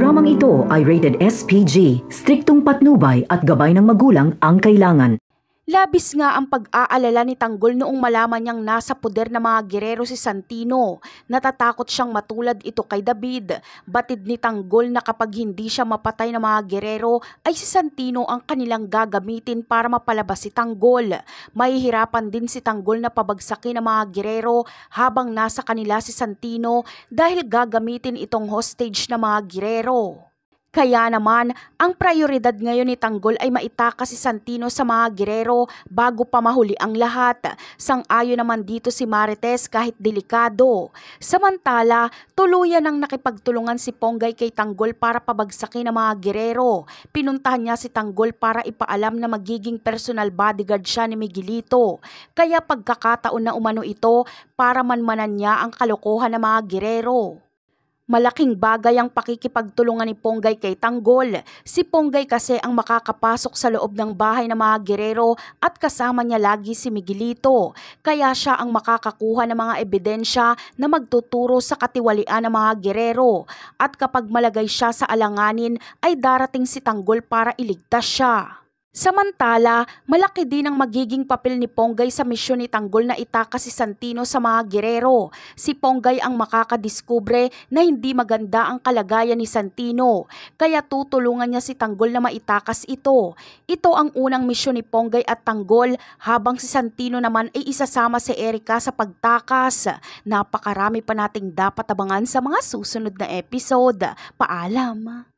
Programang ito ay rated SPG, striktong patnubay at gabay ng magulang ang kailangan. Labis nga ang pag-aalala ni Tanggol noong malaman niyang nasa poder ng mga gerero si Santino. Natatakot siyang matulad ito kay David. Batid ni Tanggol na kapag hindi siya mapatay ng mga gerero ay si Santino ang kanilang gagamitin para mapalabas si Tanggol. Mahihirapan din si Tanggol na pabagsakin ng mga gerero habang nasa kanila si Santino dahil gagamitin itong hostage ng mga gerero. Kaya naman, ang prioridad ngayon ni Tanggol ay maitakas si Santino sa mga gerero bago pa mahuli ang lahat. Sang-ayon naman dito si Marites kahit delikado. Samantala, tuluyan ang nakipagtulungan si Ponggay kay Tanggol para pabagsakin ang mga gerero. Pinuntahan niya si Tanggol para ipaalam na magiging personal bodyguard siya ni Miguelito. Kaya pagkakataon na umano ito para manmanan niya ang kalokohan ng mga gerero. Malaking bagay ang pakikipagtulungan ni Ponggay kay Tanggol. Si Ponggay kasi ang makakapasok sa loob ng bahay ng mga gerero at kasama niya lagi si Miguelito. Kaya siya ang makakakuha ng mga ebidensya na magtuturo sa katiwalian ng mga gerero. At kapag malagay siya sa alanganin ay darating si Tanggol para iligtas siya. Samantala, malaki din ang magiging papel ni Ponggay sa misyon ni Tanggol na itakas si Santino sa mga gerero. Si Ponggay ang makakadiskubre na hindi maganda ang kalagayan ni Santino, kaya tutulungan niya si Tanggol na maitakas ito. Ito ang unang misyon ni Ponggay at Tanggol habang si Santino naman ay isasama si Erica sa pagtakas. Napakarami pa nating dapat abangan sa mga susunod na episode. Paalam!